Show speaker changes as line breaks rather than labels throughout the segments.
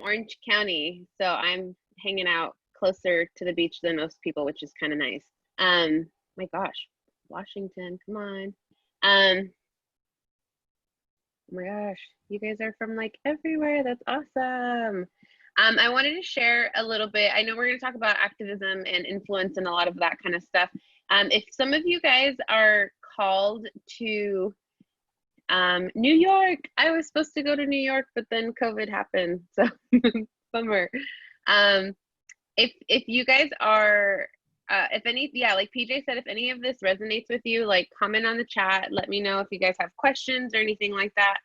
Orange County, so I'm hanging out closer to the beach than most people, which is kind of nice. My gosh, Washington, come on. Oh my gosh, you guys are from like everywhere. That's awesome. I wanted to share a little bit. I know we're going to talk about activism and influence and a lot of that kind of stuff. If some of you guys are called to New York, I was supposed to go to New York, but then COVID happened, so bummer. If you guys are, if any, yeah, like PJ said, if any of this resonates with you, like comment on the chat. Let me know if you guys have questions or anything like that.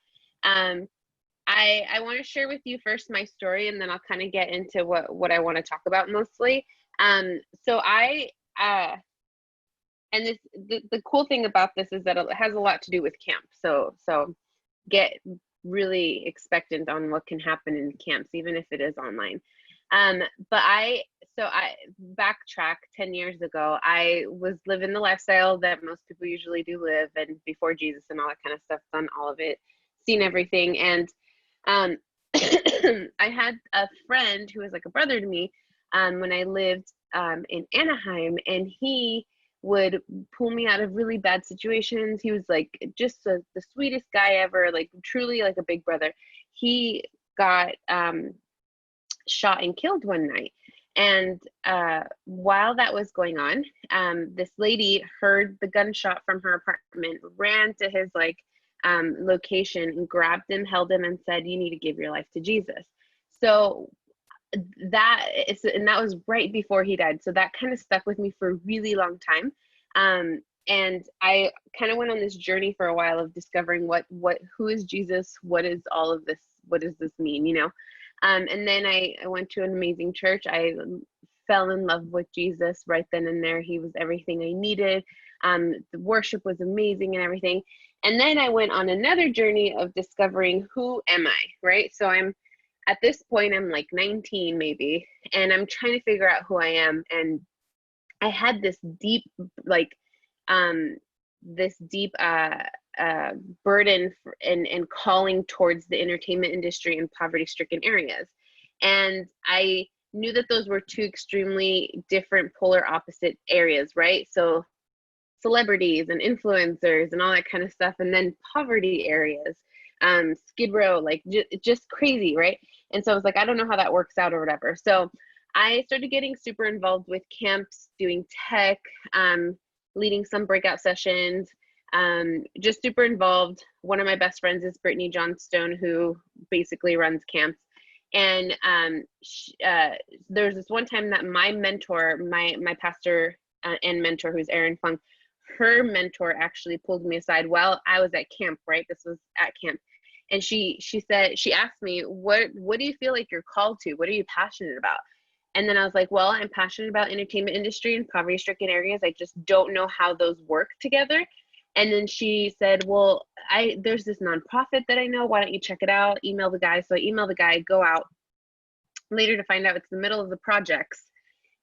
I want to share with you first my story, and then I'll kind of get into what I want to talk about mostly. So and this the cool thing about this is that it has a lot to do with camp. So get really expectant on what can happen in camps, even if it is online. But I backtrack 10 years ago. I was living the lifestyle that most people usually do live, and before Jesus and all that kind of stuff, done all of it, seen everything. And I had a friend who was like a brother to me when I lived in Anaheim, and he would pull me out of really bad situations. He was like just the sweetest guy ever, like truly like a big brother. He got shot and killed one night. And while that was going on, this lady heard the gunshot from her apartment, ran to his like location and grabbed him, held him, and said, "You need to give your life to Jesus." So and that was right before he died. So that kind of stuck with me for a really long time. And I kind of went on this journey for a while of discovering who is Jesus? What is all of this? What does this mean? You know? And then I went to an amazing church. I fell in love with Jesus right then and there. He was everything I needed. The worship was amazing and everything. And then I went on another journey of discovering, who am I, right? So at this point, I'm like 19 maybe, and I'm trying to figure out who I am. And I had this deep, like, burden and calling towards the entertainment industry in poverty-stricken areas. And I knew that those were two extremely different polar opposite areas, right? So celebrities and influencers and all that kind of stuff, and then poverty areas, Skid Row, like just crazy, right? And so I was like, I don't know how that works out or whatever. So I started getting super involved with camps, doing tech, leading some breakout sessions, just super involved. One of my best friends is Brittany Johnstone, who basically runs camps. And there's this one time that my mentor, my pastor and mentor, who's Erin Funk, her mentor actually pulled me aside while I was at camp, right? This was at camp. And she asked me, what do you feel like you're called to? What are you passionate about? And then I was like, well, I'm passionate about entertainment industry in poverty-stricken areas. I just don't know how those work together. And then she said, well, there's this nonprofit that I know. Why don't you check it out? Email the guy. So I email the guy, go out. Later to find out it's the middle of the projects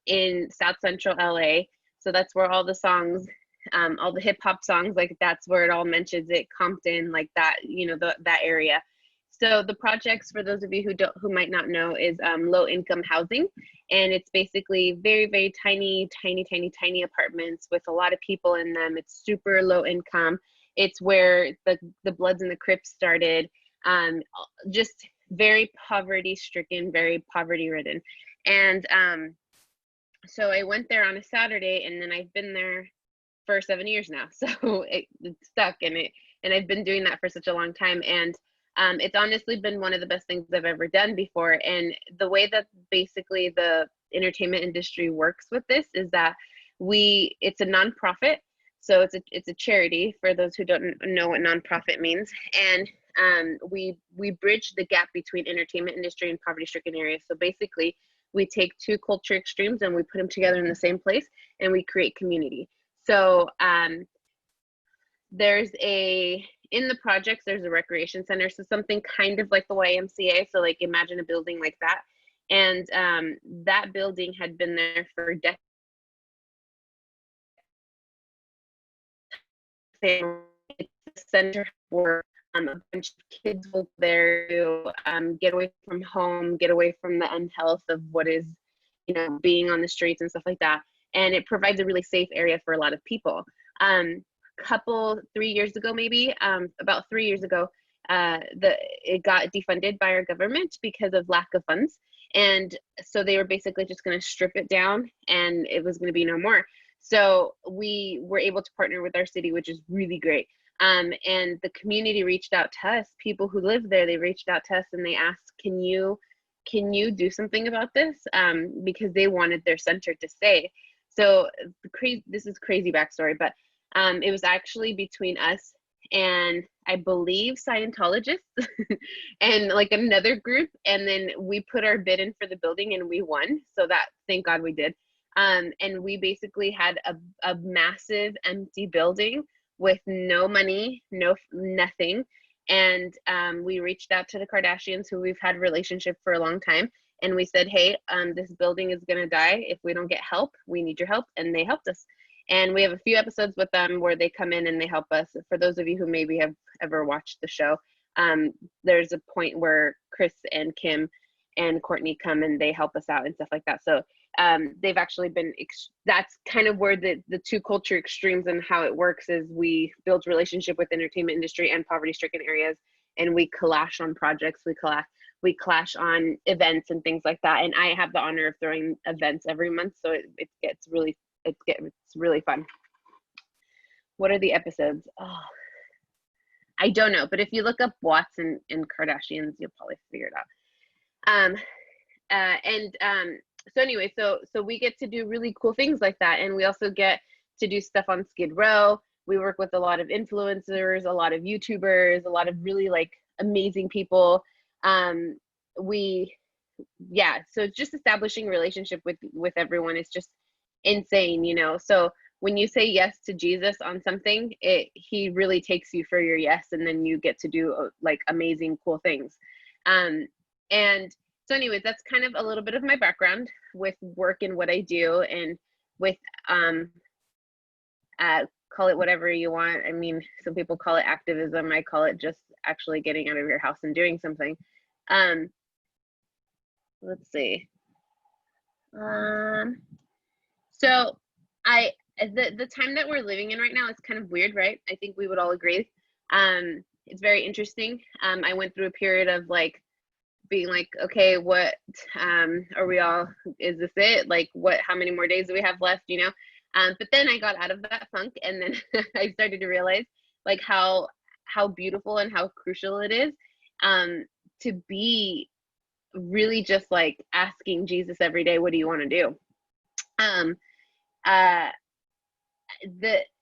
in South Central LA. So that's where all the songs, all the hip hop songs, like that's where it all mentions it, Compton, like that, you know, that area. So the projects, for those of you who might not know, is low income housing. And it's basically very, very tiny apartments with a lot of people in them. It's super low income. It's where the Bloods and the Crips started. Just very poverty stricken, very poverty ridden. And so I went there on a Saturday, and then I've been there for 7 years now. So it stuck, and I've been doing that for such a long time. And it's honestly been one of the best things I've ever done before. And the way that basically the entertainment industry works with this is that it's a nonprofit. So it's a charity, for those who don't know what nonprofit means. And we bridge the gap between entertainment industry and poverty-stricken areas. So basically, we take two culture extremes and we put them together in the same place, and we create community. So in the projects, there's a recreation center, so something kind of like the YMCA. So like imagine a building like that. And that building had been there for decades. It's a center for A bunch of kids will there to get away from home, get away from the unhealth of what is, you know, being on the streets and stuff like that. And it provides a really safe area for a lot of people. 3 years ago, maybe about 3 years ago, it got defunded by our government because of lack of funds. And so they were basically just going to strip it down and it was going to be no more. So we were able to partner with our city, which is really great. And the community reached out to us, people who live there, they reached out to us and they asked, can you do something about this? Because they wanted their center to stay. So this is crazy backstory, but it was actually between us and I believe Scientologists and like another group. And then we put our bid in for the building and we won. So that, thank God we did. And we basically had a massive empty building with no money, nothing. And we reached out to the Kardashians, who we've had a relationship for a long time. And we said, hey, this building is going to die if we don't get help. We need your help. And they helped us. And we have a few episodes with them where they come in and they help us. For those of you who maybe have ever watched the show, there's a point where Chris and Kim and Courtney come and they help us out and stuff like that. So they've actually been, that's kind of where the two culture extremes and how it works is we build relationship with entertainment industry and poverty stricken areas, and we clash on projects, we clash on events and things like that. And I have the honor of throwing events every month, so it gets really, it's really fun. What are the episodes? Oh, I don't know, but if you look up Watts and Kardashians, you'll probably figure it out. So anyway, so we get to do really cool things like that. And we also get to do stuff on Skid Row. We work with a lot of influencers, a lot of YouTubers, a lot of really like amazing people. So just establishing relationship with everyone is just insane, you know? So when you say yes to Jesus on something, he really takes you for your yes. And then you get to do like amazing, cool things. And so anyways, that's kind of a little bit of my background with work and what I do, and with, call it whatever you want. I mean, some people call it activism. I call it just actually getting out of your house and doing something. Let's see. So the time that we're living in right now is kind of weird, right? I think we would all agree. It's very interesting. I went through a period of like, being like, okay, what are we all, is this it? Like how many more days do we have left, you know? But then I got out of that funk, and then I started to realize like how beautiful and how crucial it is to be really just like asking Jesus every day, what do you want to do?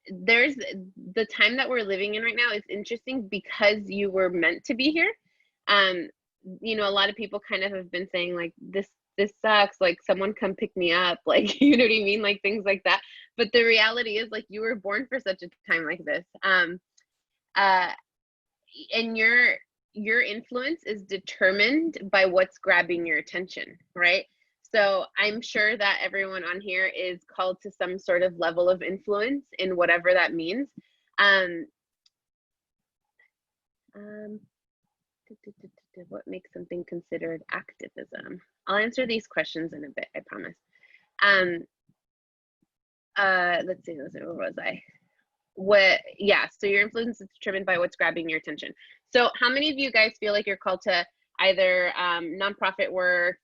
There's the time that we're living in right now is interesting because you were meant to be here. You know, a lot of people kind of have been saying like, this sucks, like someone come pick me up, like, you know what I mean, like things like that. But the reality is like you were born for such a time like this. And your influence is determined by what's grabbing your attention, right? So I'm sure that everyone on here is called to some sort of level of influence in whatever that means. What makes something considered activism? I'll answer these questions in a bit, I promise. Let's see, where was I? So your influence is determined by what's grabbing your attention. So how many of you guys feel like you're called to either nonprofit work,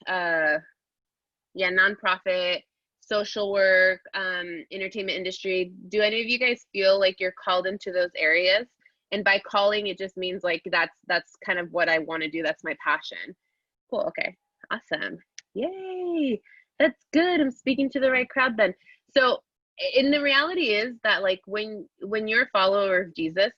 nonprofit, social work, entertainment industry? Do any of you guys feel like you're called into those areas? And by calling, it just means like that's kind of what I want to do. That's my passion. Cool. Okay. Awesome. Yay. That's good. I'm speaking to the right crowd then. So, and the reality is that like when you're a follower of Jesus,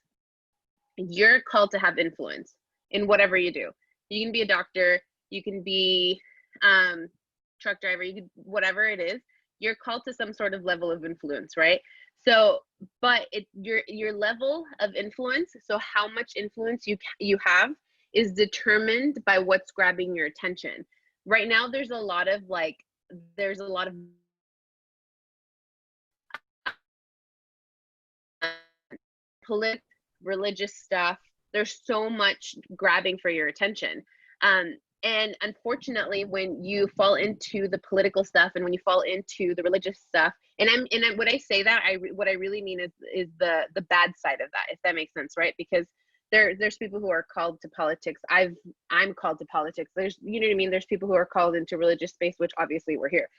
you're called to have influence in whatever you do. You can be a doctor, you can be truck driver, you can, whatever it is, you're called to some sort of level of influence, right? So, but your level of influence, so how much influence you have is determined by what's grabbing your attention. Right now, there's a lot of politics, religious stuff. There's so much grabbing for your attention. And unfortunately, when you fall into the political stuff and when you fall into the religious stuff, and when I say that, what I really mean is the bad side of that, if that makes sense, right? Because there's people who are called to politics. I'm called to politics. There's, you know what I mean? There's people who are called into religious space, which obviously we're here.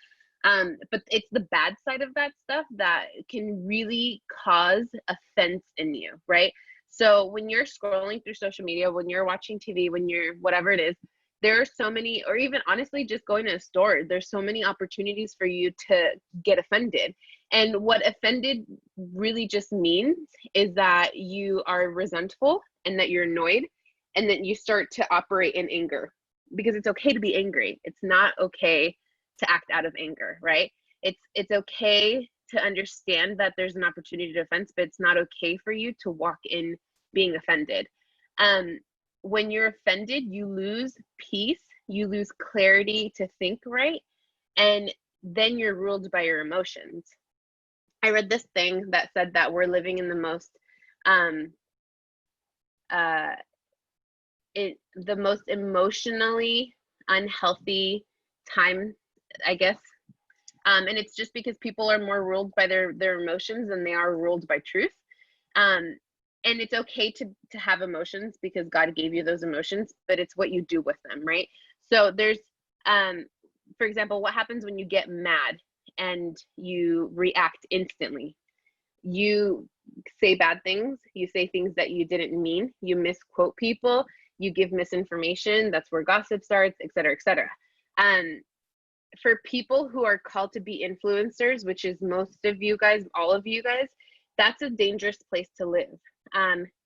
But it's the bad side of that stuff that can really cause offense in you, right? So when you're scrolling through social media, when you're watching TV, when you're whatever it is, there are so many, or even honestly, just going to a store, there's so many opportunities for you to get offended. And what offended really just means is that you are resentful and that you're annoyed and that you start to operate in anger, because it's okay to be angry. It's not okay to act out of anger, right? It's okay to understand that there's an opportunity to offense, but it's not okay for you to walk in being offended. When you're offended, you lose peace, you lose clarity to think right, and then you're ruled by your emotions. I read this thing that said that we're living in the most the most emotionally unhealthy time, I guess. And it's just because people are more ruled by their emotions than they are ruled by truth. And it's okay to have emotions because God gave you those emotions, but it's what you do with them, right? So there's, for example, what happens when you get mad and you react instantly? You say bad things, you say things that you didn't mean, you misquote people, you give misinformation. That's where gossip starts, et cetera, et cetera. For people who are called to be influencers, which is most of you guys, all of you guys, that's a dangerous place to live.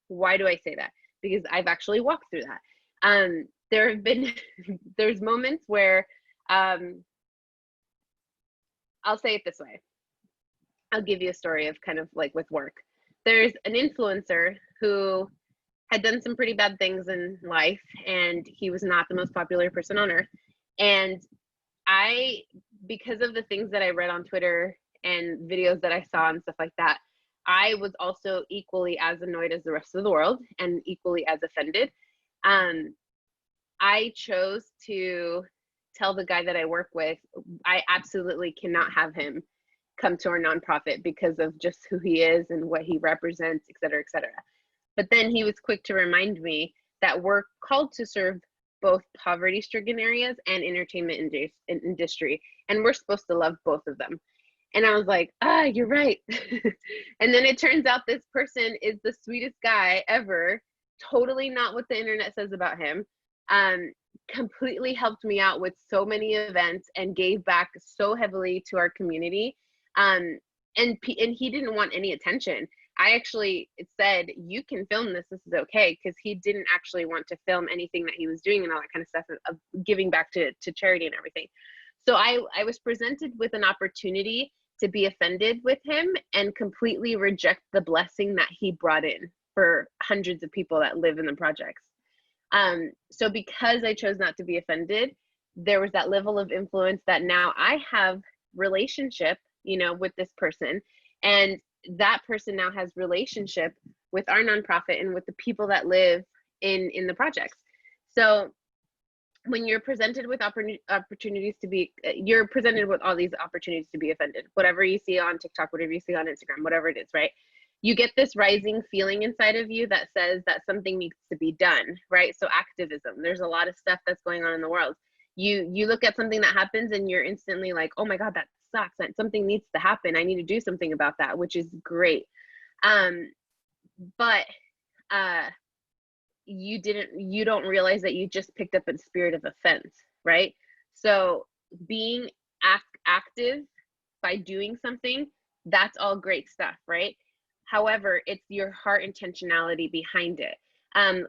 Why do I say that? Because I've actually walked through that. There have been, there's moments where, I'll say it this way. I'll give you a story of kind of like with work. There's an influencer who had done some pretty bad things in life, and he was not the most popular person on earth. And because of the things that I read on Twitter and videos that I saw and stuff like that, I was also equally as annoyed as the rest of the world and equally as offended. I chose to tell the guy that I work with, I absolutely cannot have him come to our nonprofit because of just who he is and what he represents, et cetera, et cetera. But then he was quick to remind me that we're called to serve both poverty-stricken areas and entertainment industry, and we're supposed to love both of them. And I was like, you're right. And then it turns out this person is the sweetest guy ever, totally not what the internet says about him, completely helped me out with so many events and gave back so heavily to our community. And he didn't want any attention. I actually said, you can film this, this is okay, because he didn't actually want to film anything that he was doing and all that kind of stuff of giving back to charity and everything. So I was presented with an opportunity to be offended with him and completely reject the blessing that he brought in for hundreds of people that live in the projects. So because I chose not to be offended, there was that level of influence that now I have relationship, with this person, and that person now has relationship with our nonprofit and with the people that live in the projects. So when you're presented with opportunities to be, you're presented with all these opportunities to be offended, whatever you see on TikTok, whatever you see on Instagram, whatever it is, right? You get this rising feeling inside of you that says that something needs to be done, right? So activism, there's a lot of stuff that's going on in the world. You look at something that happens and you're instantly like, oh my God, that sucks. That something needs to happen. I need to do something about that, which is great. But you don't realize that you just picked up a spirit of offense, right? So being active by doing something, that's all great stuff, right? However, it's your heart intentionality behind it.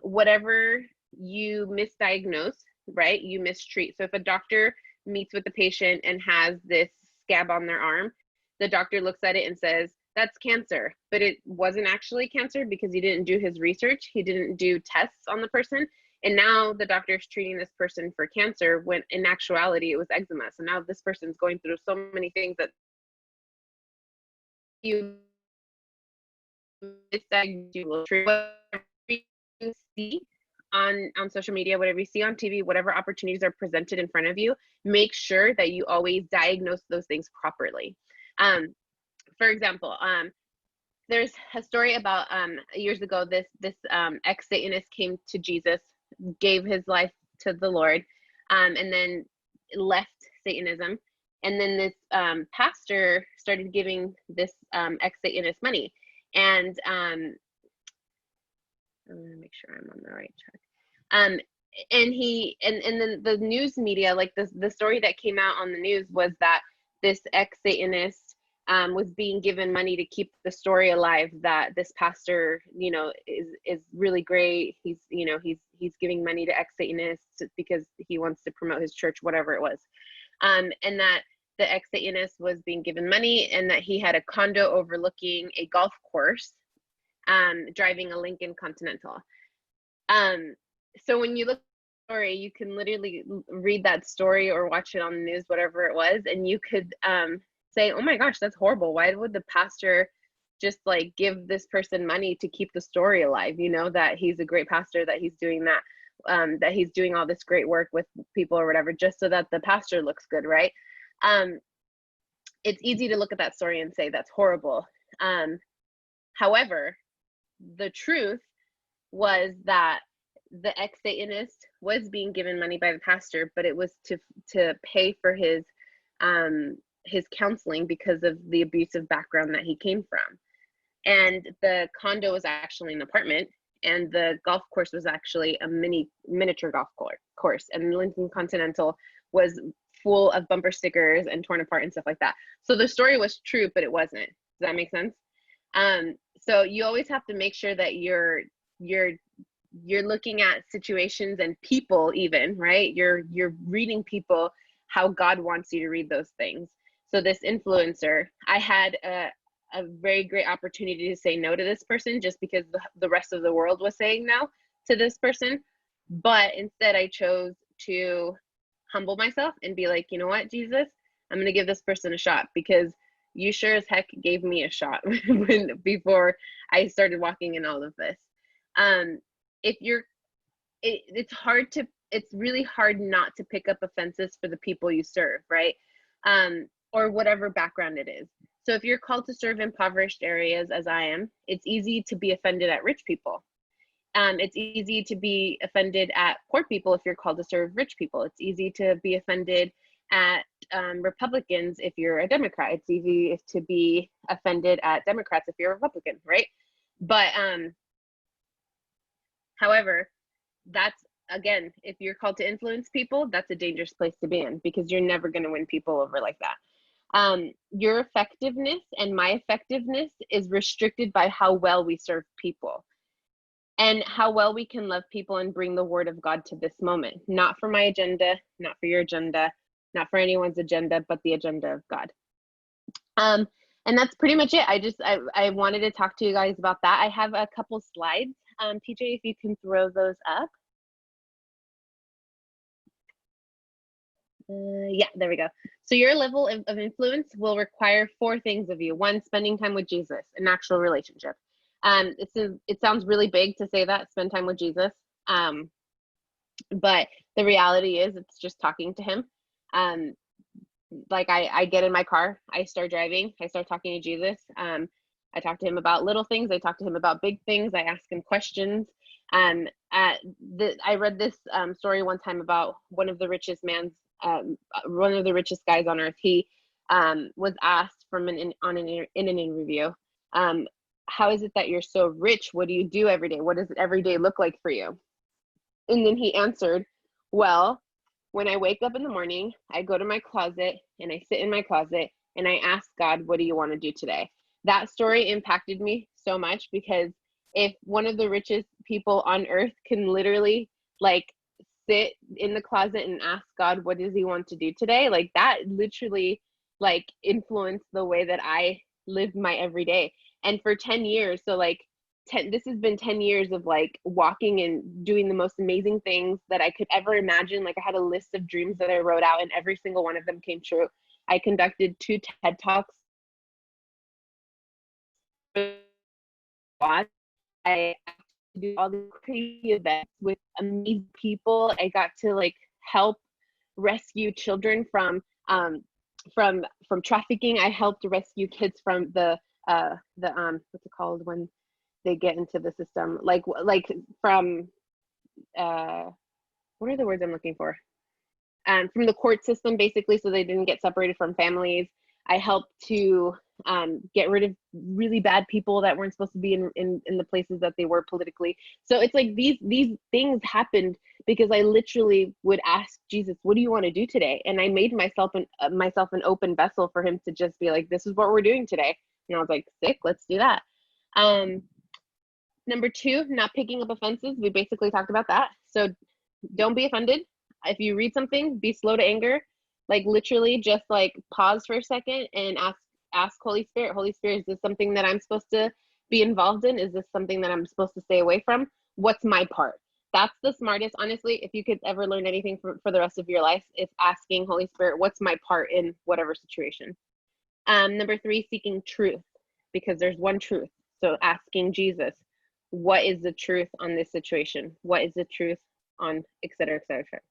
Whatever you misdiagnose, right? You mistreat. So if a doctor meets with the patient and has this scab on their arm, the doctor looks at it and says, that's cancer, but it wasn't actually cancer because he didn't do his research. He didn't do tests on the person. And now the doctor is treating this person for cancer when in actuality it was eczema. So now this person's going through so many things that you whatever you see on social media, whatever you see on TV, whatever opportunities are presented in front of you, make sure that you always diagnose those things properly. For example, there's a story about years ago, this ex-Satanist came to Jesus, gave his life to the Lord, and then left Satanism. And then this pastor started giving this ex-Satanist money. And I'm gonna make sure I'm on the right track. And then the news media, like the story that came out on the news was that this ex-Satanist was being given money to keep the story alive, that this pastor, you know, is really great. He's, you know, he's giving money to ex-Satanists because he wants to promote his church, whatever it was. And that the ex-Satanist was being given money, and that he had a condo overlooking a golf course, driving a Lincoln Continental. So when you look at the story, you can literally read that story or watch it on the news, whatever it was, and you could say, oh my gosh, that's horrible. Why would the pastor just like give this person money to keep the story alive? You know, that he's a great pastor, that he's doing that, that he's doing all this great work with people or whatever, just so that the pastor looks good, right? It's easy to look at that story and say that's horrible. However, the truth was that the ex-Satanist was being given money by the pastor, but it was to pay for his counseling because of the abusive background that he came from. And the condo was actually an apartment, and the golf course was actually a miniature golf course. And Lincoln Continental was full of bumper stickers and torn apart and stuff like that. So the story was true, but it wasn't. Does that make sense? So you always have to make sure that you're looking at situations and people, even, right? You're reading people how God wants you to read those things. So this influencer, I had a very great opportunity to say no to this person just because the rest of the world was saying no to this person. But instead I chose to humble myself and be like, you know what, Jesus, I'm going to give this person a shot, because you sure as heck gave me a shot before I started walking in all of this. It's really hard not to pick up offenses for the people you serve, right? Or whatever background it is. So if you're called to serve impoverished areas, as I am, it's easy to be offended at rich people. It's easy to be offended at poor people if you're called to serve rich people. It's easy to be offended at Republicans if you're a Democrat. It's easy to be offended at Democrats if you're a Republican, right? But however, that's, again, if you're called to influence people, that's a dangerous place to be in, because you're never going to win people over like that. Your effectiveness and my effectiveness is restricted by how well we serve people and how well we can love people and bring the word of God to this moment. Not for my agenda, not for your agenda, not for anyone's agenda, but the agenda of God. And that's pretty much it. I wanted to talk to you guys about that. I have a couple slides. PJ, if you can throw those up. Yeah, there we go. So your level of influence will require 4 things of you. 1, spending time with Jesus, an actual relationship. It sounds really big to say that, spend time with Jesus. But the reality is it's just talking to him. Like I get in my car, I start driving, I start talking to Jesus. I talk to him about little things. I talk to him about big things. I ask him questions. I read this story one time about one of the richest guys on earth. He was asked in an interview, how is it that you're so rich? What do you do every day? What does every day look like for you? And then he answered, well, when I wake up in the morning, I go to my closet and I sit in my closet and I ask God, what do you want to do today? That story impacted me so much, because if one of the richest people on earth can literally like sit in the closet and ask God, what does he want to do today? Like that literally like influenced the way that I live my everyday. And for 10 years, so like this has been 10 years of like walking and doing the most amazing things that I could ever imagine. Like I had a list of dreams that I wrote out and every single one of them came true. I conducted 2 TED Talks watch. I got to do all these crazy events with amazing people. I got to like help rescue children from trafficking. I helped rescue kids from the what's it called when they get into the system, like from what are the words I'm looking for? From the court system, basically, so they didn't get separated from families. I helped to get rid of really bad people that weren't supposed to be in the places that they were politically. So it's like these things happened because I literally would ask Jesus, what do you want to do today? And I made myself an open vessel for him to just be like, this is what we're doing today. And I was like, sick, let's do that. Number 2, not picking up offenses. We basically talked about that. So don't be offended. If you read something, be slow to anger. Like literally just like pause for a second and ask Holy Spirit, is this something that I'm supposed to be involved in? Is this something that I'm supposed to stay away from? What's my part? That's the smartest, honestly. If you could ever learn anything for the rest of your life, it's asking Holy Spirit, what's my part in whatever situation? Number 3, seeking truth, because there's one truth. So asking Jesus, what is the truth on this situation? What is the truth on et cetera, et cetera, et cetera.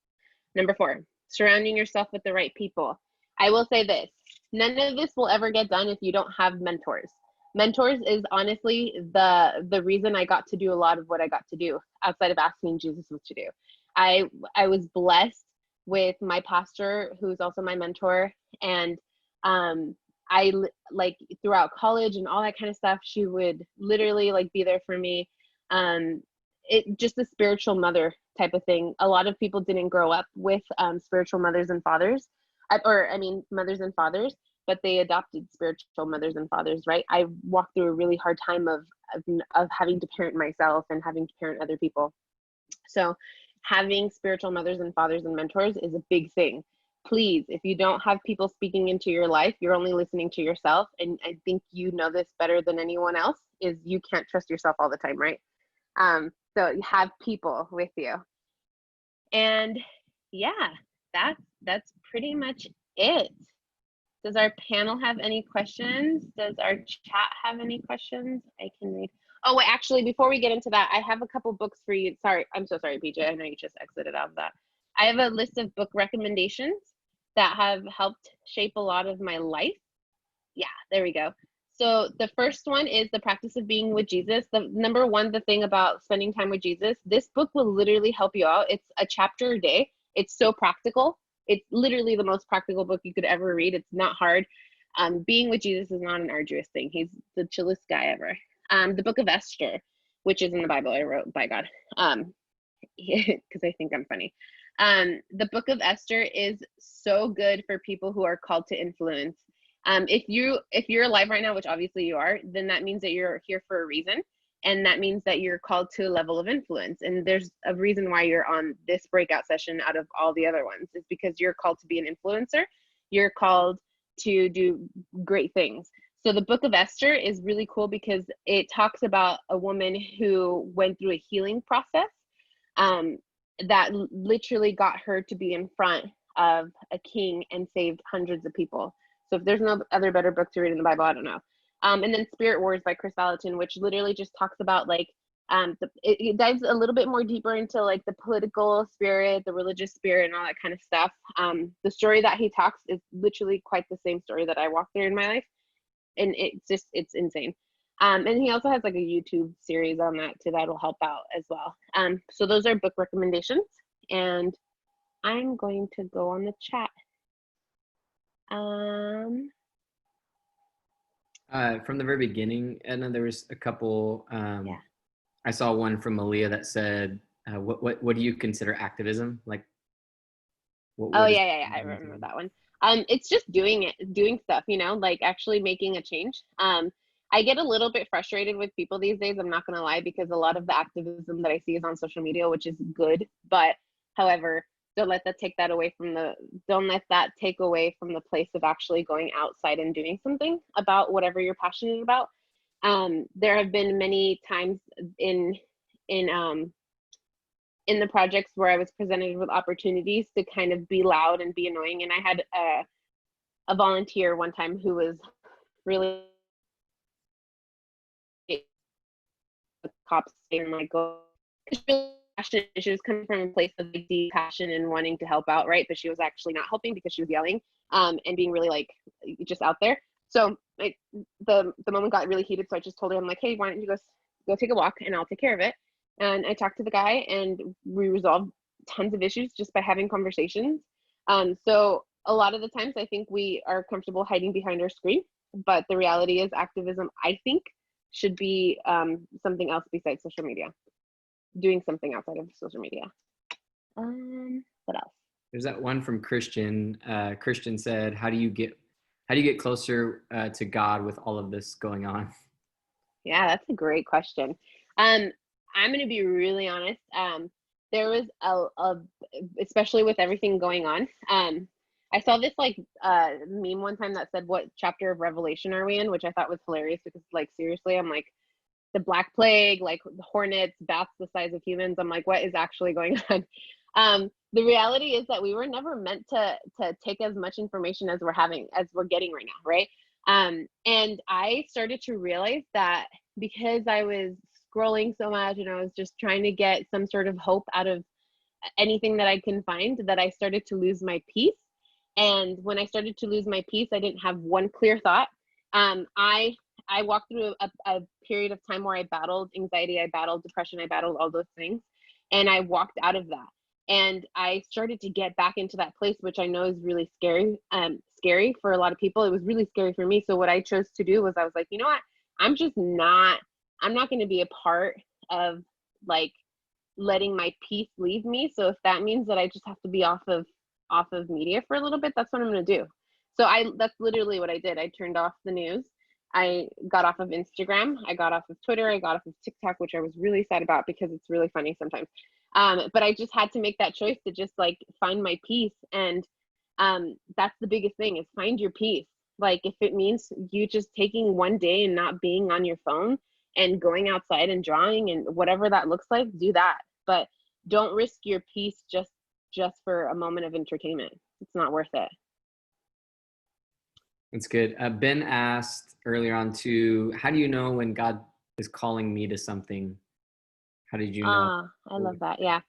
Number 4, surrounding yourself with the right people. I will say this, none of this will ever get done if you don't have mentors. Mentors is honestly the reason I got to do a lot of what I got to do outside of asking Jesus what to do. I was blessed with my pastor, who's also my mentor, and I like throughout college and all that kind of stuff, she would literally like be there for me. It just a spiritual mother type of thing. A lot of people didn't grow up with spiritual mothers and fathers, mothers and fathers, but they adopted spiritual mothers and fathers, right? I walked through a really hard time of having to parent myself and having to parent other people. So having spiritual mothers and fathers and mentors is a big thing. Please, if you don't have people speaking into your life, you're only listening to yourself. And I think you know this better than anyone else, is you can't trust yourself all the time, right? So you have people with you. And yeah, that's pretty much it. Does our panel have any questions? Does our chat have any questions? I can read. Oh, wait, actually, before we get into that, I have a couple books for you. Sorry, I'm so sorry, BJ. I know you just exited out of that. I have a list of book recommendations that have helped shape a lot of my life. Yeah, there we go. So the first one is The Practice of Being with Jesus. The number one, the thing about spending time with Jesus, this book will literally help you out. It's a chapter a day. It's so practical. It's literally the most practical book you could ever read. It's not hard. Being with Jesus is not an arduous thing. He's the chillest guy ever. The Book of Esther, which is in the Bible I wrote, by God, because I think I'm funny. The Book of Esther is so good for people who are called to influence. If you're alive right now, which obviously you are, then that means that you're here for a reason. And that means that you're called to a level of influence. And there's a reason why you're on this breakout session out of all the other ones, is because you're called to be an influencer. You're called to do great things. So the Book of Esther is really cool because it talks about a woman who went through a healing process that literally got her to be in front of a king and saved hundreds of people. So if there's no other better book to read in the Bible, I don't know. And then Spirit Wars by Chris Valentin, which literally just talks about like, it dives a little bit more deeper into like the political spirit, the religious spirit, and all that kind of stuff. The story that he talks is literally quite the same story that I walked through in my life. And it's insane. And he also has like a YouTube series on that too, that'll help out as well. So those are book recommendations, and I'm going to go on the chat.
From the very beginning, Edna, there was a couple.
Yeah.
I saw one from Malia that said, "What do you consider activism?" Like,
yeah, I remember that one. It's just doing stuff, you know, like actually making a change. I get a little bit frustrated with people these days, I'm not gonna lie, because a lot of the activism that I see is on social media, which is good, but however, don't let that take away from the place of actually going outside and doing something about whatever you're passionate about. There have been many times in the projects where I was presented with opportunities to kind of be loud and be annoying. And I had a volunteer one time who was really cops and like go. She was passionate. She was coming from a place of like deep passion and wanting to help out, right? But she was actually not helping because she was yelling and being really like just out there. So like the moment got really heated. So I just told her, I'm like, hey, why don't you go take a walk and I'll take care of it. And I talked to the guy and we resolved tons of issues just by having conversations. So a lot of the times I think we are comfortable hiding behind our screen, but the reality is activism, I think, should be something else besides social media, doing something outside of social media. What else?
There's that one from Christian. Christian said, how do you get closer to God with all of this going on?
Yeah, that's a great question. I'm going to be really honest. There was especially with everything going on. I saw this like meme one time that said, what chapter of Revelation are we in? Which I thought was hilarious because like, seriously, I'm like, the Black Plague, like the hornets, bats the size of humans. I'm like, what is actually going on? The reality is that we were never meant to take as much information as we're getting right now, right? And I started to realize that because I was scrolling so much and I was just trying to get some sort of hope out of anything that I can find, that I started to lose my peace. And when I started to lose my peace, I didn't have one clear thought. I walked through a period of time where I battled anxiety, I battled depression, I battled all those things. And I walked out of that. And I started to get back into that place, which I know is really scary for a lot of people. It was really scary for me. So what I chose to do was I was like, you know what? I'm not going to be a part of like letting my peace leave me. So if that means that I just have to be off of media for a little bit, that's what I'm going to do. So that's literally what I did. I turned off the news. I got off of Instagram. I got off of Twitter. I got off of TikTok, which I was really sad about because it's really funny sometimes. But I just had to make that choice to just like find my peace. And that's the biggest thing, is find your peace. Like if it means you just taking one day and not being on your phone and going outside and drawing and whatever that looks like, do that. But don't risk your peace just for a moment of entertainment. It's not worth it.
That's good. Ben asked earlier on too, how do you know when God is calling me to something? How did you know?
I love that. Yeah.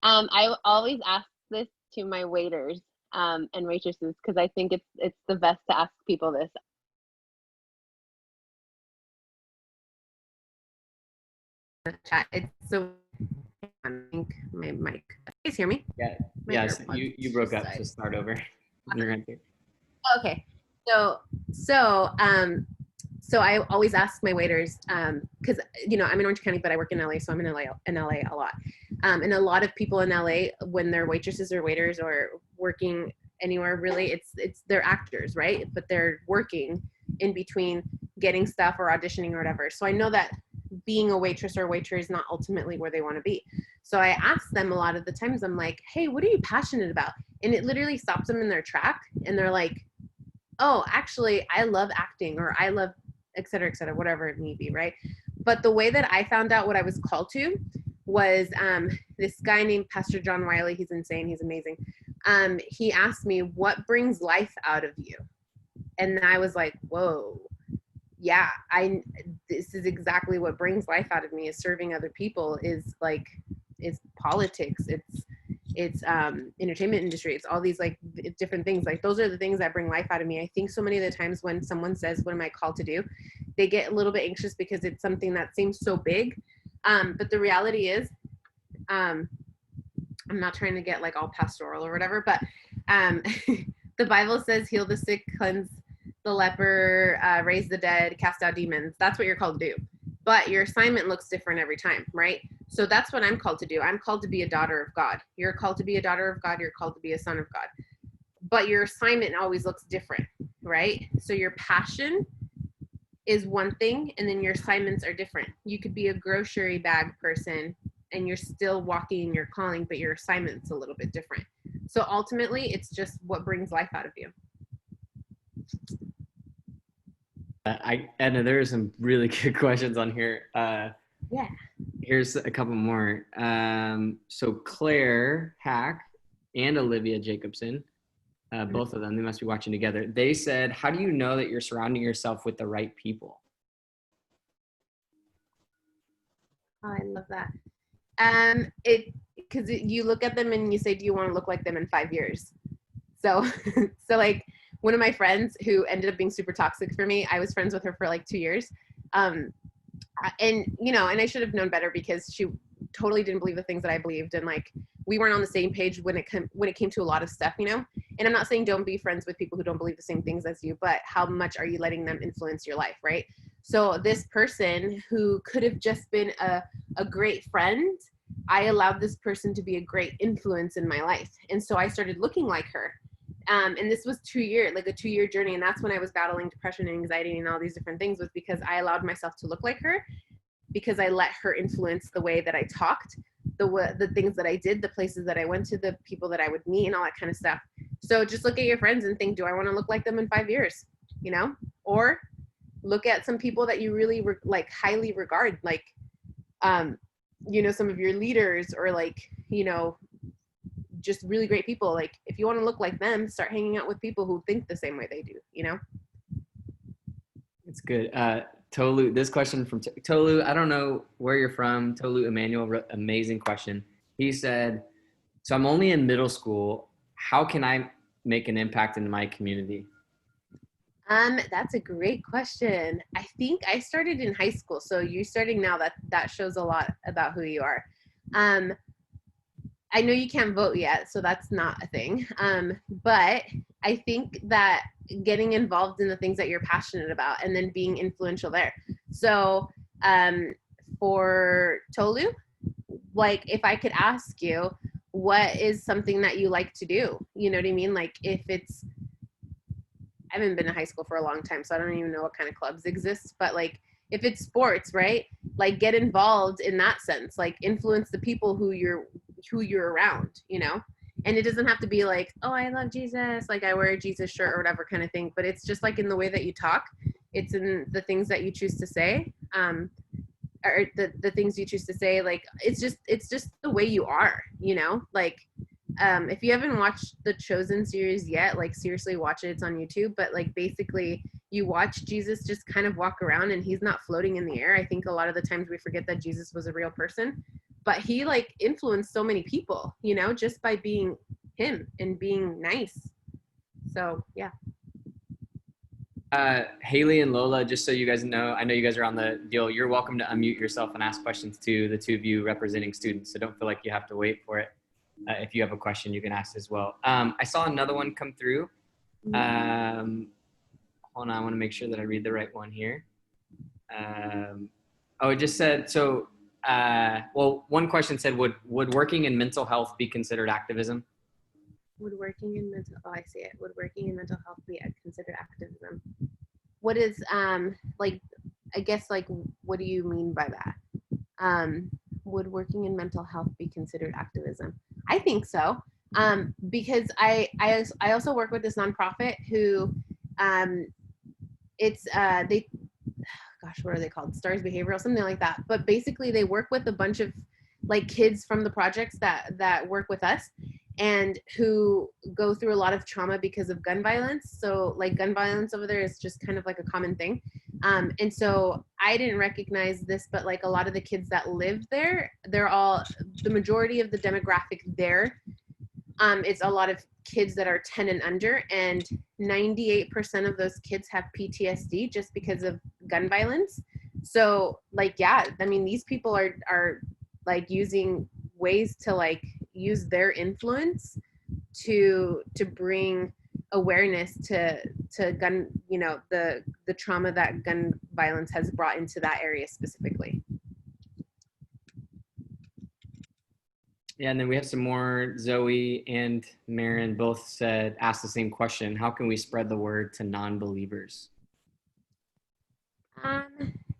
I always ask this to my waiters and waitresses because I think it's the best to ask people this. Chat. It's so. I think my mic. You guys hear me?
Yeah. Yes. You broke up. So start over. You're right there.
Okay. So I always ask my waiters, because I'm in Orange County, but I work in LA, so I'm in LA a lot. And a lot of people in LA, when they're waitresses or waiters or working anywhere, really, they're actors, right? But they're working in between getting stuff or auditioning or whatever. So I know that being a waitress or waiter is not ultimately where they want to be. So I ask them a lot of the times, I'm like, hey, what are you passionate about? And it literally stops them in their track, and they're like, oh, actually, I love acting, or I love, et cetera, whatever it may be, right? But the way that I found out what I was called to was this guy named Pastor John Wiley. He's insane. He's amazing. He asked me, what brings life out of you? And I was like, whoa, yeah, this is exactly what brings life out of me, is serving other people, is politics, it's entertainment industry, it's all these like different things. Like those are the things that bring life out of me. I think so many of the times when someone says, what am I called to do, they get a little bit anxious because it's something that seems so big. But the reality is, I'm not trying to get like all pastoral or whatever, but the Bible says, heal the sick, cleanse the leper, raise the dead, cast out demons. That's what you're called to do. But your assignment looks different every time, right? So that's what I'm called to do. I'm called to be a daughter of God. You're called to be a daughter of God. You're called to be a son of God. But your assignment always looks different, right? So your passion is one thing, and then your assignments are different. You could be a grocery bag person and you're still walking in your calling, but your assignment's a little bit different. So ultimately, it's just what brings life out of you.
Edna, there are some really good questions on here.
Yeah.
Here's a couple more. So Claire Hack and Olivia Jacobson, both of them, they must be watching together. They said, how do you know that you're surrounding yourself with the right people?
Oh, I love that. Because you look at them and you say, do you want to look like them in 5 years? So, so like one of my friends who ended up being super toxic for me, I was friends with her for like 2 years. And you know, and I should have known better because she totally didn't believe the things that I believed, and like we weren't on the same page when it came to a lot of stuff, you know. And I'm not saying don't be friends with people who don't believe the same things as you, but how much are you letting them influence your life, right? So this person who could have just been a great friend, I allowed this person to be a great influence in my life, and so I started looking like her. And this was 2 years, like a 2 year journey. And that's when I was battling depression and anxiety and all these different things, was because I allowed myself to look like her, because I let her influence the way that I talked, the things that I did, the places that I went to, the people that I would meet, and all that kind of stuff. So just look at your friends and think, do I want to look like them in 5 years? You know, or look at some people that you really like highly regard, like, you know, some of your leaders, or like, you know, just really great people. Like if you want to look like them, start hanging out with people who think the same way they do, you know?
It's good. Tolu, this question from Tolu, I don't know where you're from. Tolu Emmanuel, amazing question. He said, so I'm only in middle school. How can I make an impact in my community?
That's a great question. I think I started in high school. So you starting now, that shows a lot about who you are. I know you can't vote yet, so that's not a thing. But I think that getting involved in the things that you're passionate about and then being influential there. So for Tolu, like if I could ask you, what is something that you like to do? You know what I mean? Like if it's, I haven't been to high school for a long time, so I don't even know what kind of clubs exist, but like if it's sports, right? Like get involved in that sense, like influence the people who you're around, you know? And it doesn't have to be like, oh, I love Jesus, like I wear a Jesus shirt or whatever kind of thing, but it's just like in the way that you talk, it's in the things that you choose to say, or the things you choose to say, like it's just the way you are, you know? Like if you haven't watched the Chosen series yet, like seriously watch it, it's on YouTube. But like basically you watch Jesus just kind of walk around and he's not floating in the air. I think a lot of the times we forget that Jesus was a real person, but he like influenced so many people, you know, just by being him and being nice. So yeah.
Haley and Lola, just so you guys know, I know you guys are on the deal. You're welcome to unmute yourself and ask questions to the two of you representing students. So don't feel like you have to wait for it. If you have a question, you can ask as well. I saw another one come through. Hold on, I want to make sure that I read the right one here. Oh, it just said, so, well, one question said, would working in mental health be considered activism?
Would working in mental, oh, I see it. Would working in mental health be considered activism? What is, like, I guess, like, what do you mean by that? Would working in mental health be considered activism? I think so, because I also work with this nonprofit who, it's they, gosh, what are they called? Stars Behavioral, something like that. But basically, they work with a bunch of like kids from the projects that work with us, and who go through a lot of trauma because of gun violence. So like gun violence over there is just kind of like a common thing. And so I didn't recognize this, but like a lot of the kids that live there, they're all, the majority of the demographic there, it's a lot of kids that are 10 and under, and 98% of those kids have PTSD just because of gun violence. So like, yeah, I mean, these people are like using ways to like use their influence to bring awareness to gun, you know, the trauma that gun violence has brought into that area specifically.
Yeah, and then we have some more. Zoe and Marin both said, asked the same question. How can we spread the word to non-believers?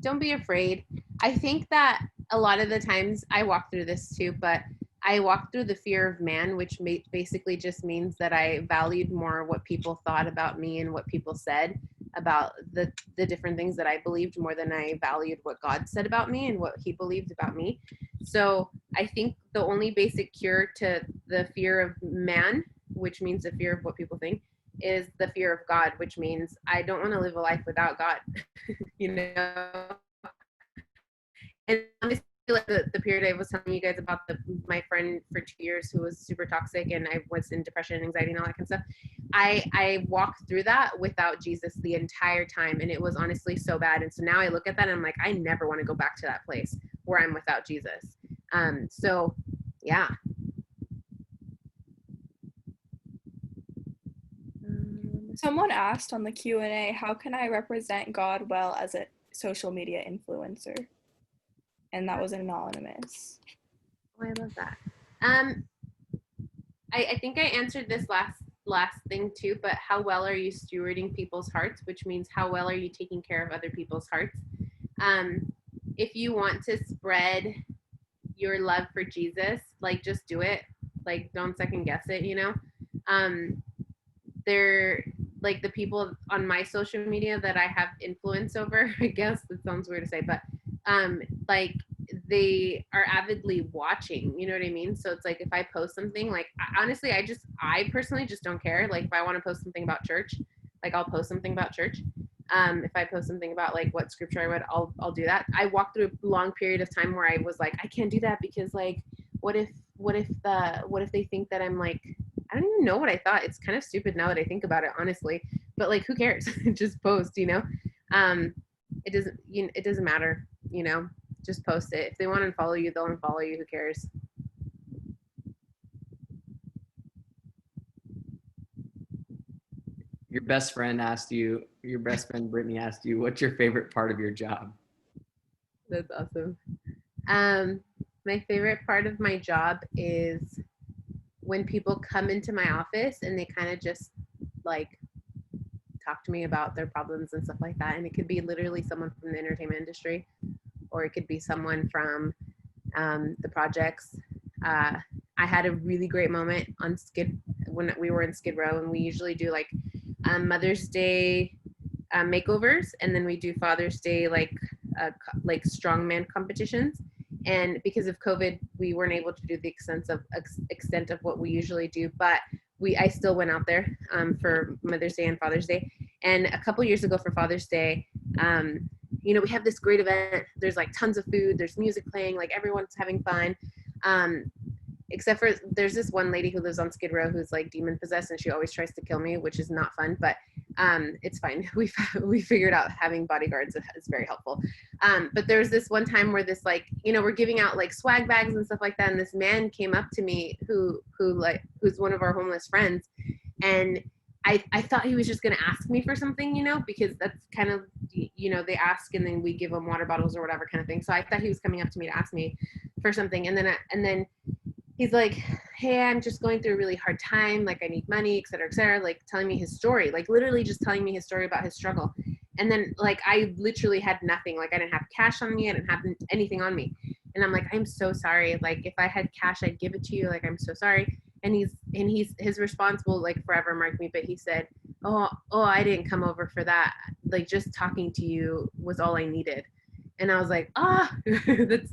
Don't be afraid. I think that a lot of the times I walk through this too, but I walked through the fear of man, which basically just means that I valued more what people thought about me and what people said about the different things that I believed, more than I valued what God said about me and what he believed about me. So I think the only basic cure to the fear of man, which means the fear of what people think, is the fear of God, which means I don't want to live a life without God. You know, and honestly, like the period I was telling you guys about my friend for 2 years who was super toxic, and I was in depression and anxiety and all that kind of stuff. I walked through that without Jesus the entire time, and it was honestly so bad. And so now I look at that and I'm like, I never want to go back to that place where I'm without Jesus. So yeah.
Someone asked on the Q&A, how can I represent God well as a social media influencer? And that was anonymous.
Oh, I love that. I think I answered this last thing too, but how well are you stewarding people's hearts, which means how well are you taking care of other people's hearts? If you want to spread your love for Jesus, like just do it. Like don't second guess it, you know? They're like the people on my social media that I have influence over, I guess that sounds weird to say, but like they are avidly watching, you know what I mean? So it's like if I post something, like honestly, I personally just don't care. Like if I want to post something about church, like I'll post something about church. If I post something about like what scripture I read, I'll do that. I walked through a long period of time where I was like, I can't do that because like what if they think that I'm like, I don't even know what I thought. It's kind of stupid now that I think about it, honestly. But like, who cares? Just post, you know. It doesn't matter, you know. Just post it. If they want to unfollow you, they'll unfollow you. Who cares?
Your best friend Brittany asked you, what's your favorite part of your job?
That's awesome. My favorite part of my job is when people come into my office and they kind of just like talk to me about their problems and stuff like that. And it could be literally someone from the entertainment industry, or it could be someone from the projects. I had a really great moment on when we were in Skid Row, and we usually do like Mother's Day makeovers, and then we do Father's Day like strongman competitions. And because of COVID, we weren't able to do the extent of what we usually do, but I still went out there for Mother's Day and Father's Day. And a couple years ago for Father's Day, you know, we have this great event. There's like tons of food, there's music playing, like everyone's having fun. Except for there's this one lady who lives on Skid Row who's like demon possessed, and she always tries to kill me, which is not fun, but it's fine. We figured out having bodyguards is very helpful. But there was this one time where this, like, you know, we're giving out like swag bags and stuff like that, and this man came up to me who's one of our homeless friends, and I thought he was just going to ask me for something, you know, because that's kind of, you know, they ask and then we give them water bottles or whatever kind of thing. So I thought he was coming up to me to ask me for something, and then he's like, hey, I'm just going through a really hard time. Like I need money, et cetera, like telling me his story, like literally just telling me his story about his struggle. And then like, I literally had nothing. Like I didn't have cash on me. I didn't have anything on me. And I'm like, I'm so sorry. Like if I had cash, I'd give it to you. Like, I'm so sorry. And his response will like forever mark me. But he said, oh, I didn't come over for that. Like just talking to you was all I needed. And I was like,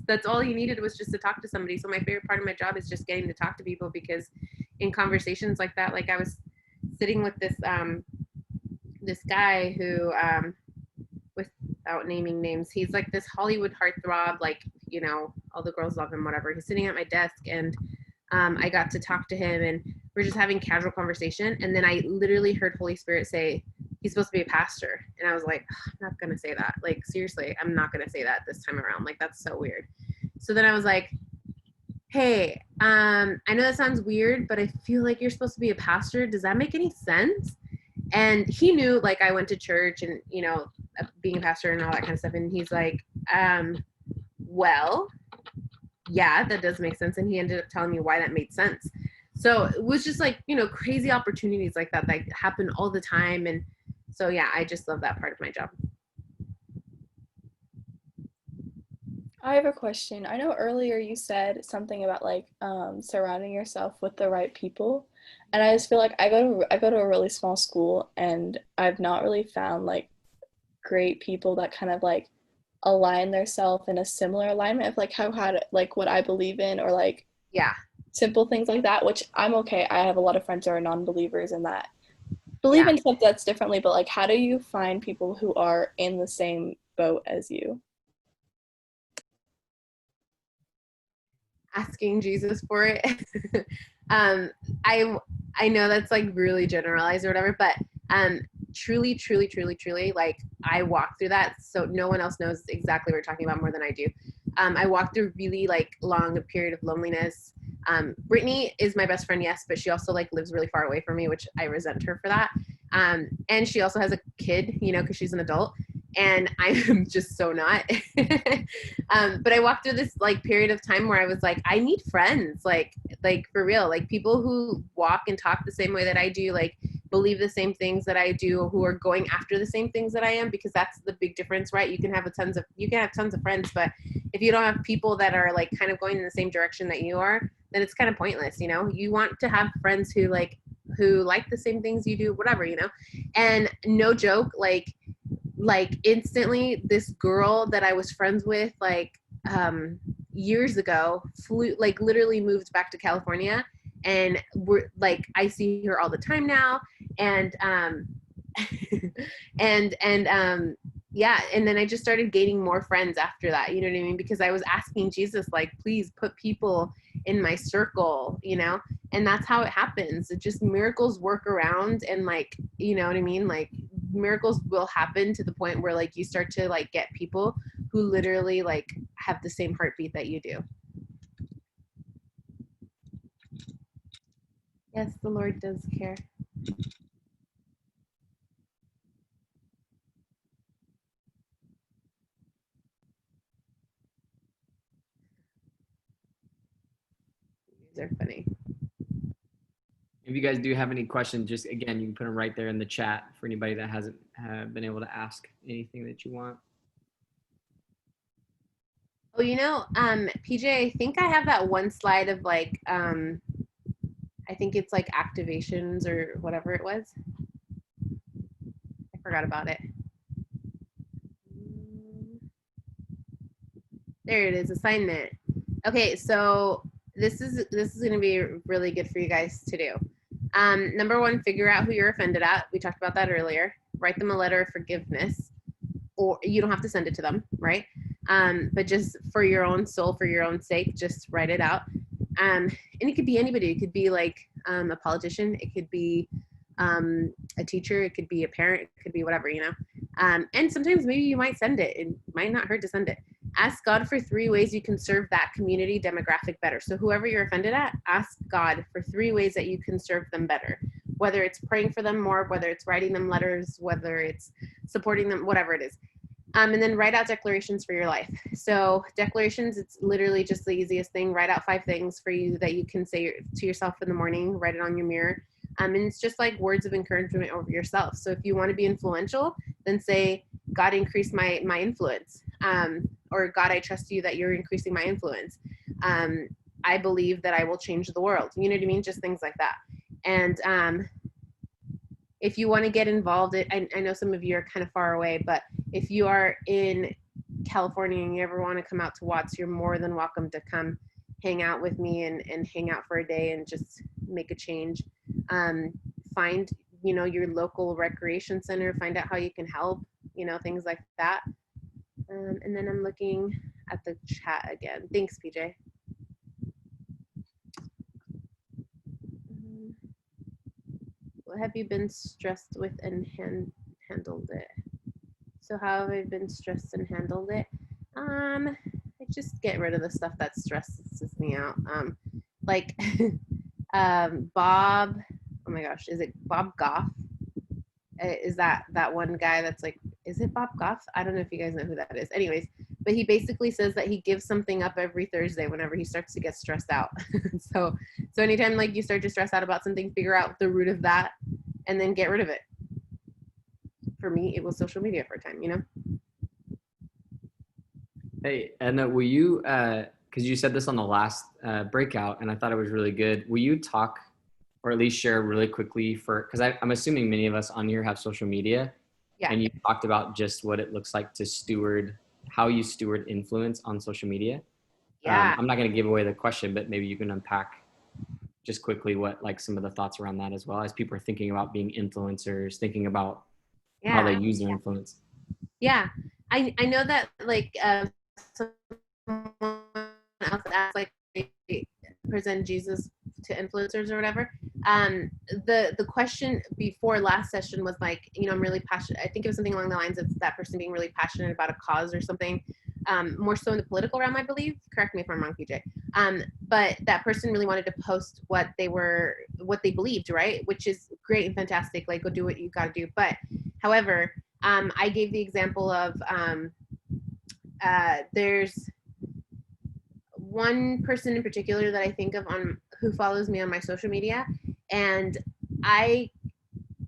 that's all you needed was just to talk to somebody. So my favorite part of my job is just getting to talk to people, because in conversations like that, like I was sitting with this guy who, without naming names, he's like this Hollywood heartthrob, like, you know, all the girls love him, whatever. He's sitting at my desk, and I got to talk to him, and we're just having casual conversation. And then I literally heard Holy Spirit say, he's supposed to be a pastor. And I was like, I'm not going to say that. Like, seriously, I'm not going to say that this time around. Like, that's so weird. So then I was like, hey, I know that sounds weird, but I feel like you're supposed to be a pastor. Does that make any sense? And he knew, like, I went to church and, you know, being a pastor and all that kind of stuff. And he's like, well, yeah, that does make sense. And he ended up telling me why that made sense. So it was just like, you know, crazy opportunities like that happen all the time. And so, yeah, I just love that part of my job.
I have a question. I know earlier you said something about like surrounding yourself with the right people. And I just feel like I go to a really small school, and I've not really found like great people that kind of like align themselves in a similar alignment of like like what I believe in, or like simple things like that, which I'm okay. I have a lot of friends who are non-believers and that believe in stuff that's differently, but like how do you find people who are in the same boat as you?
asking Jesus for it. um, I know that's like really generalized or whatever, but truly, truly, truly, truly, like I walked through that. So no one else knows exactly what you're talking about more than I do. I walked through really like long a period of loneliness. Brittany is my best friend, yes, but she also like lives really far away from me, which I resent her for that. And she also has a kid, you know, because she's an adult, and I'm just so not. But I walked through this like period of time where I was like, I need friends, like for real, like people who walk and talk the same way that I do, like believe the same things that I do, who are going after the same things that I am, because that's the big difference, right? You can have tons of friends, but if you don't have people that are like kind of going in the same direction that you are, then it's kind of pointless, you know? You want to have friends who like the same things you do, whatever, you know? And no joke, like instantly this girl that I was friends with like years ago flew, like literally moved back to California, and we're like, I see her all the time now, and yeah, and then I just started gaining more friends after that, you know what I mean? Because I was asking Jesus, like, please put people in my circle, you know? And that's how it happens. It just, miracles work around, and like, you know what I mean? Like miracles will happen to the point where like you start to like get people who literally like have the same heartbeat that you do. Yes, the Lord does care. They're funny.
If you guys do have any questions, just again, you can put them right there in the chat for anybody that hasn't been able to ask anything that you want.
Oh, you know, PJ, I think I have that one slide of like, I think it's like activations or whatever it was. I forgot about it. There it is, assignment. Okay, so this is going to be really good for you guys to do. Number one, figure out who you're offended at. We talked about that earlier. Write them a letter of forgiveness, or you don't have to send it to them, right? But just for your own soul, for your own sake, just write it out. And it could be anybody. It could be like a politician. It could be a teacher. It could be a parent. It could be whatever, you know. And sometimes maybe you might send it. It might not hurt to send it. Ask God for 3 ways you can serve that community demographic better. So whoever you're offended at, ask God for 3 ways that you can serve them better. Whether it's praying for them more, whether it's writing them letters, whether it's supporting them, whatever it is. And then write out declarations for your life. So declarations, it's literally just the easiest thing. Write out 5 things for you that you can say to yourself in the morning. Write it on your mirror. And it's just like words of encouragement over yourself. So if you want to be influential, then say, God, increase my influence. Or God, I trust you that you're increasing my influence. I believe that I will change the world. You know what I mean? Just things like that. And if you want to get involved, I know some of you are kind of far away, but if you are in California and you ever want to come out to Watts, you're more than welcome to come hang out with me and hang out for a day and just make a change. Find, you know, your local recreation center, find out how you can help, you know, things like that. And then I'm looking at the chat again. Thanks, PJ. What have you been stressed with and handled it? So how have I been stressed and handled it? I just get rid of the stuff that stresses me out. Like Bob, oh my gosh, is it Bob Goff? Is that one guy that's like, is it Bob Goff? I don't know if you guys know who that is. Anyways, but he basically says that he gives something up every Thursday whenever he starts to get stressed out. So anytime like you start to stress out about something, figure out the root of that and then get rid of it. For me, it was social media for a time, you know?
Hey, Edna, will you, because you said this on the last breakout and I thought it was really good, will you talk or at least share really quickly because I'm assuming many of us on here have social media. Yeah. And you talked about just what it looks like to steward, how you steward influence on social media. Yeah. I'm not going to give away the question, but maybe you can unpack just quickly what like some of the thoughts around that as well as people are thinking about being influencers, thinking about how they use their influence.
Yeah. I know that like someone else asked like present Jesus to influencers or whatever. The question before last session was like, you know, I'm really passionate. I think it was something along the lines of that person being really passionate about a cause or something, more so in the political realm, I believe. Correct me if I'm wrong, PJ. But that person really wanted to post what they believed, right? Which is great and fantastic. Like, go do what you got to do. But however, I gave the example of there's one person in particular that I think of who follows me on my social media, and I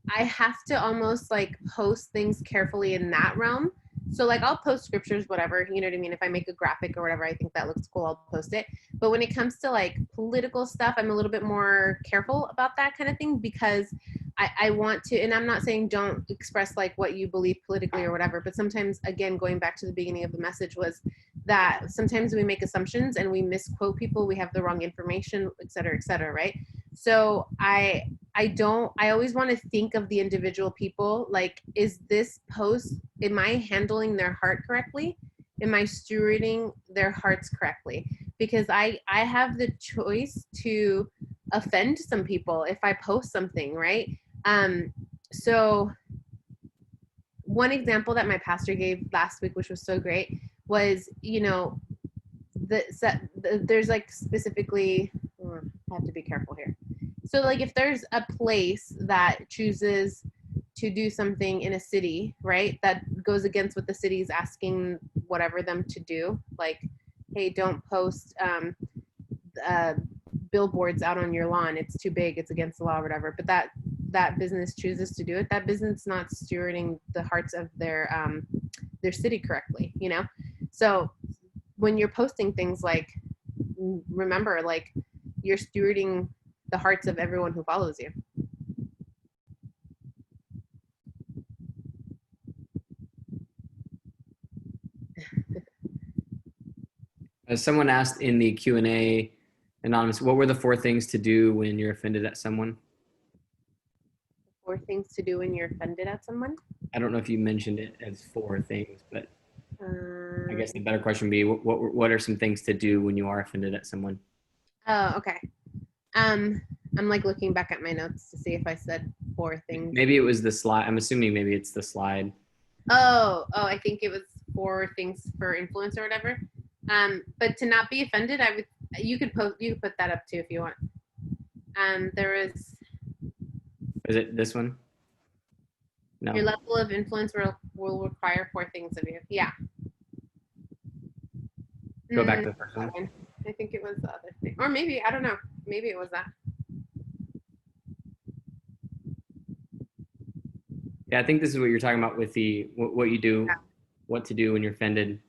have to almost like post things carefully in that realm. So like I'll post scriptures, whatever, you know what I mean? If I make a graphic or whatever, I think that looks cool, I'll post it. But when it comes to like political stuff, I'm a little bit more careful about that kind of thing, because I want to, and I'm not saying don't express like what you believe politically or whatever, but sometimes, again, going back to the beginning of the message, was that sometimes we make assumptions and we misquote people, we have the wrong information, et cetera, right? So I always want to think of the individual people, like, is this post, am I handling their heart correctly? Am I stewarding their hearts correctly? Because I have the choice to offend some people if I post something, right? So one example that my pastor gave last week, which was so great, was, you know, there's like specifically, I have to be careful here. So like if there's a place that chooses to do something in a city, right, that goes against what the city is asking whatever them to do, like, hey, don't post billboards out on your lawn, it's too big, it's against the law or whatever, but that business chooses to do it, that business is not stewarding the hearts of their city correctly, you know? So when you're posting things, like, remember, like, you're stewarding the hearts of everyone who follows you.
Someone asked in the Q&A, anonymous, what were the 4 things to do when you're offended at someone?
4 things to do when you're offended at someone?
I don't know if you mentioned it as 4 things, but I guess the better question would be, what are some things to do when you are offended at someone?
Oh, okay. I'm like looking back at my notes to see if I said 4 things.
Maybe it was the slide. I'm assuming maybe it's the slide.
Oh, I think it was 4 things for influence or whatever. But to not be offended, you could put that up too if you want. There was.
Is it this one? No.
Your level of influence will require 4 things of you. Yeah.
Go back to the first one.
I think it was the other thing, or maybe, I don't know. Maybe it was that.
Yeah, I think this is what you're talking about with the what you do,
yeah.
What to do when you're offended.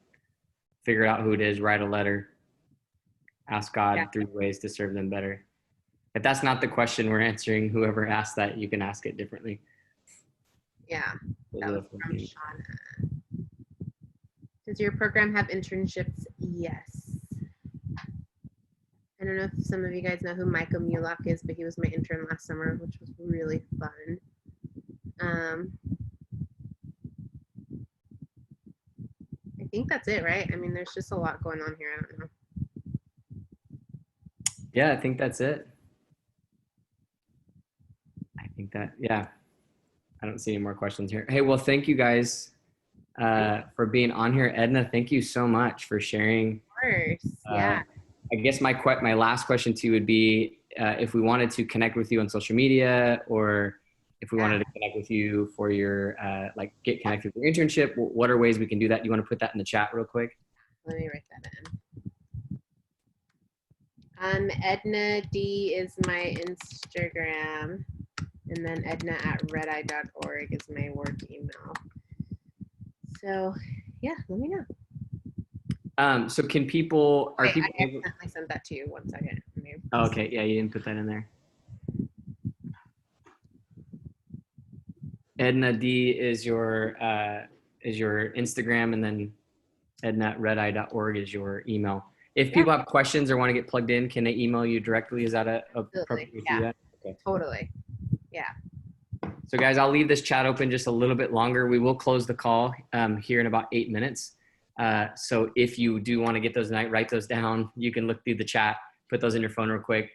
Figure out who it is. Write a letter. Ask God 3 ways to serve them better. If that's not the question we're answering, whoever asked that, you can ask it differently.
Yeah, that was from Shauna. Does your program have internships? Yes. I don't know if some of you guys know who Michael Mulak is, but he was my intern last summer, which was really fun. I think that's it, right? I mean, there's just a lot going on here. I don't know.
Yeah, I think that's it. I think that, yeah. I don't see any more questions here. Hey, well, thank you guys for being on here. Edna, thank you so much for sharing.
Of course, yeah.
I guess my last question to you would be if we wanted to connect with you on social media, or if we wanted to connect with you for your, get connected with your internship, what are ways we can do that? You want to put that in the chat real quick?
Let me write that in. Edna D is my Instagram. And then edna@redeye.org is my work email. So, yeah, let me know.
So can people,
I accidentally sent that to you. 1 second.
Oh, okay, yeah, you didn't put that in there. Edna D is your Instagram, and then edna@redeye.org is your email. If people have questions or want to get plugged in, can they email you directly? Is that a appropriate to do that? Okay.
Totally. Yeah.
So guys, I'll leave this chat open just a little bit longer. We will close the call here in about 8 minutes. So if you do want to get those tonight, write those down. You can look through the chat, put those in your phone real quick,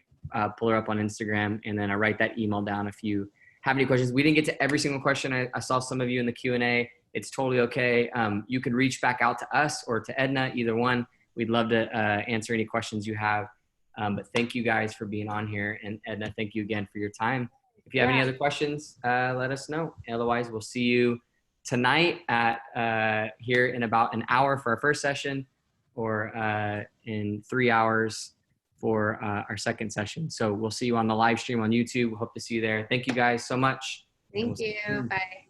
pull her up on Instagram, and then write that email down if you have any questions. We didn't get to every single question. I saw some of you in the Q&A. It's totally okay. You can reach back out to us or to Edna, either one. We'd love to answer any questions you have. But thank you guys for being on here. And Edna, thank you again for your time. If you have any other questions, let us know. Otherwise, we'll see you tonight at here in about an hour for our first session, or in 3 hours for our second session. So we'll see you on the live stream on YouTube. Hope to see you there. Thank you guys so much.
Thank you. Bye.